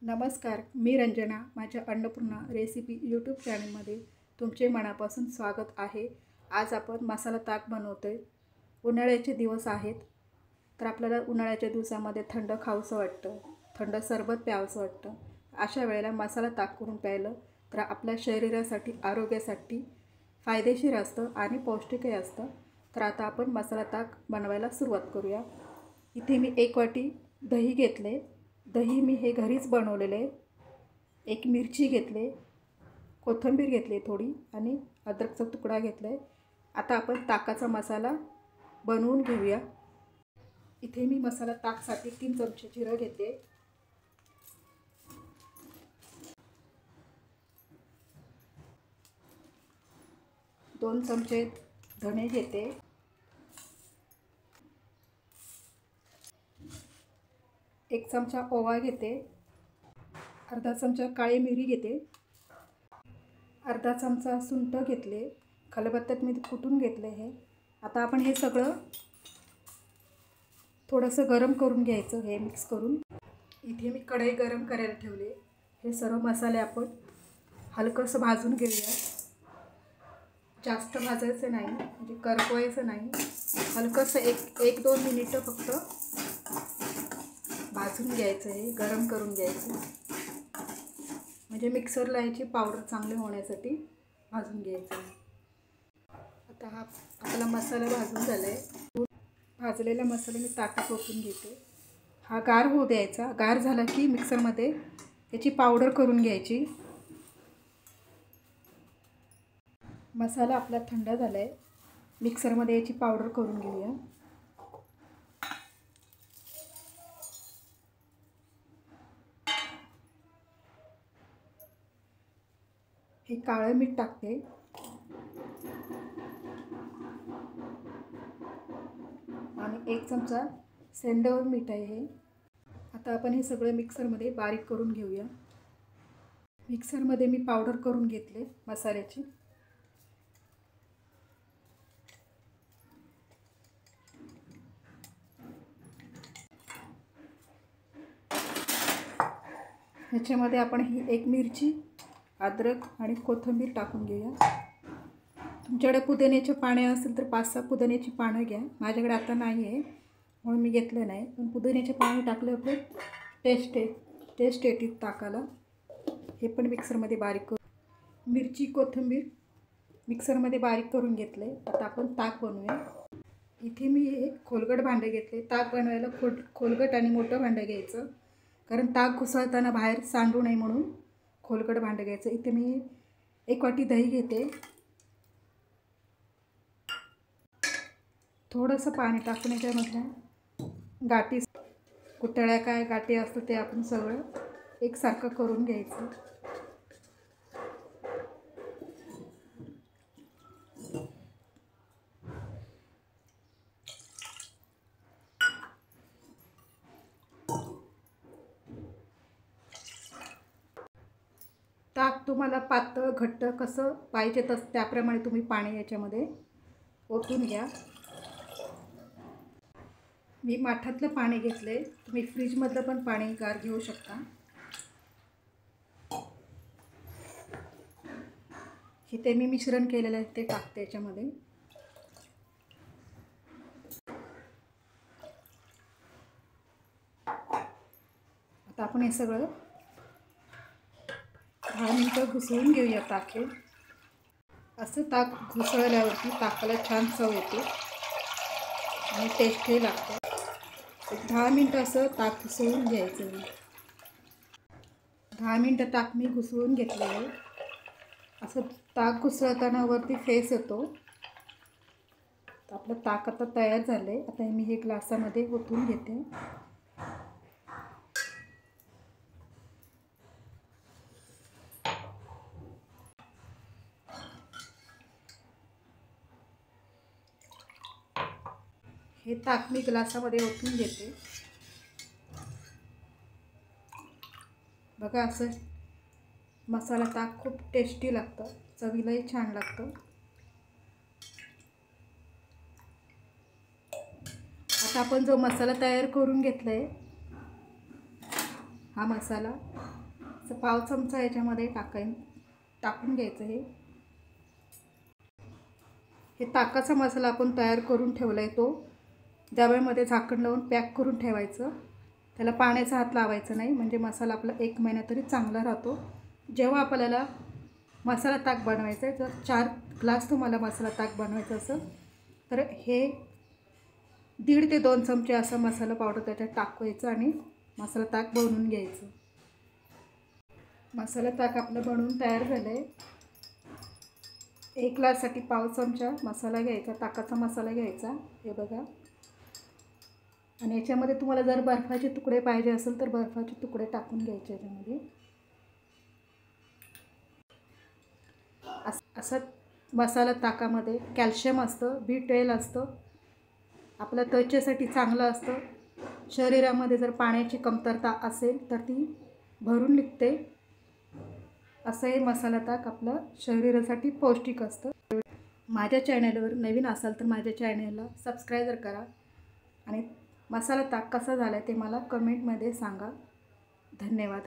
नमस्कार, मी रंजना. माझ्या Annapurna recipe YouTube चॅनलमध्ये तुमचे मनापासून स्वागत आहे. आज आपण मसाला ताक बनवतोय. उन्हाळ्याचे दिवस आहेत, तर आपल्याला उन्हाळ्याच्या दिवसामध्ये थंड खावंसं वाटतं, थंड सरबत प्यावंसं वाटतं. अशा वेळेला मसाला ताक करून प्यायलं तर आपल्या शरीरासाठी, आरोग्यासाठी फायदेशीर असतं आणि पौष्टिकही असतं. तर आता आपण मसाला ताक बनवायला सुरुवात करूया. इथे मी 1 वाटी दही घेतले. दही मी हे घरीच बनवलेले. 1 मिरची घेतले, कोथिंबीर घेतली थोडी आणि अद्रकचा तुकडा घेतला आहे. आता आपण ताकाचा मसाला बनवून घेऊया. इथे मी मसाला ताकसाठी 3 चमचे जिरं घेते, 2 चमचे धणे घेते, 1 चमचा ओवा घेते, अर्धा चमचा काळी मिरी घेते, अर्धा चमचा सुंठ घेतले, खलबत्त्यात मी कुटून घेतले हे. आता आपण हे सगळं थोडंसं गरम करून घ्यायचं, हे मिक्स करून. इथे मी कढई गरम करायला ठेवले. हे सर्व मसाले आपण हलकंसं भाजून घेऊया. जास्त भाजायचं नाही, म्हणजे करपवायचं नाही. हलकंसं 1-2 मिनिटं फक्त भाजून घ्यायचं, आहे गरम करून घ्यायचं, म्हणजे मिक्सरला याची पावडर चांगली होण्यासाठी भाजून घ्यायचं. आता हा आपला मसाला भाजून झाला आहे. भाजलेला मसाला मी ताटात ओतून घेते. हा गार होऊ द्यायचा. गार झाला की मिक्सरमध्ये याची पावडर करून घ्यायची. मसाला आपला थंड झाला आहे. मिक्सरमध्ये याची पावडर करून घेऊया. हे काळं मीठ टाकते आणि 1 चमचा सेंधव मीठ आहे हे. आता आपण हे सगळं मिक्सरमध्ये बारीक करून घेऊया. मिक्सरमध्ये मी पावडर करून घेतले मसाल्याची. ह्याच्यामध्ये आपण ही 1 मिरची, अद्रक आणि कोथिंबीर टाकून घेऊया. तुमच्याकडे पुदिन्याचे पाने असेल तर 5-6 पुदिन्याची पानं घ्या. माझ्याकडे आता नाही आहे म्हणून मी घेतलं नाही, पण पुदिन्याचे पाने टाकल्यावर टेस्ट येते ताकाला. हे पण मिक्सरमध्ये बारीक करून, मिरची कोथिंबीर मिक्सरमध्ये बारीक करून घेतले. आता आपण ताक बनवूया. इथे मी हे खोलगट भांडे घेतले. ताक बनवायला खोलगट आणि मोठं भांडं घ्यायचं, कारण ताक घुसळताना बाहेर सांडू नये म्हणून खोलगट भांडं घ्यायचं. इथे मी 1 वाटी दही घेते. थोडंसं पाणी टाकून याच्यामधल्या गाठी, कुटळ्या काय गाठी असतं ते आपण सगळं एकसारखं करून घ्यायचं. ताक तुम्हाला पातळ घट्ट कसं पाहिजे तसं त्याप्रमाणे तुम्ही पाणी याच्यामध्ये ओतून घ्या. मी माठातलं पाणी घेतले. तुम्ही फ्रीजमधलं पण पाणी गार घेऊ शकता. इथे मी मिश्रण केलेलं आहे ते टाकते याच्यामध्ये. आता आपण हे सगळं 10 मिनिटं घुसळून घेऊया ताक हे. असं ताक घुसळल्यावरती ताकाला छान चव येते आणि टेस्टही लागतं. 10 मिनिटं असं ताक घुसळून घ्यायचं. 10 मिनिटं ताक मी घुसळून घेतलं आहे. असं ताक घुसळताना वरती फेस येतो. आपलं ताक आता तयार झालं आहे. आता मी हे ग्लासामध्ये ओतून घेते. हे ताक मी ग्लासामध्ये ओतून घेते. बघा, असं मसाला ताक खूप टेस्टी लागतं, चवीलाही छान लागतं. आता आपण जो मसाला तयार करून घेतला आहे हा मसाला पाव चमचा याच्यामध्ये टाकून घ्यायचं. हे ताकाचा मसाला आपण तयार करून ठेवला आहे, तो डब्यामध्ये झाकण लावून पॅक करून ठेवायचं. त्याला पाण्याचा हात लावायचा नाही, म्हणजे मसाला आपला 1 महिना तरी चांगला राहतो. जेव्हा आपल्याला मसाला ताक बनवायचा आहे, जर 4 ग्लास तुम्हाला मसाला ताक बनवायचा असेल तर हे 1.5 ते 2 चमचे असा मसाला पावडर त्याच्यात टाकायचं आणि मसाला ताक बनवून घ्यायचं. मसाला ताक आपलं बनवून तयार झालं आहे. 1 ग्लाससाठी पाव चमचा मसाला घ्यायचा, ताकाचा मसाला घ्यायचा. हे बघा. आणि याच्यामध्ये तुम्हाला जर बर्फाचे तुकडे पाहिजे असेल तर बर्फाचे तुकडे टाकून घ्यायचे याच्यामध्ये. असा मसाला ताकामध्ये कॅल्शियम असतं, B12 असतं, आपल्या त्वचेसाठी चांगलं असतं. शरीरामध्ये जर पाण्याची कमतरता असेल तर ती भरून निघते. असं हे मसाला ताक आपलं शरीरासाठी पौष्टिक असतं. माझ्या चॅनलवर नवीन असाल तर माझ्या चॅनलला सबस्क्राईब करा आणि मसाला ताक कसा झाला ते मला कमेंटमध्ये सांगा. धन्यवाद.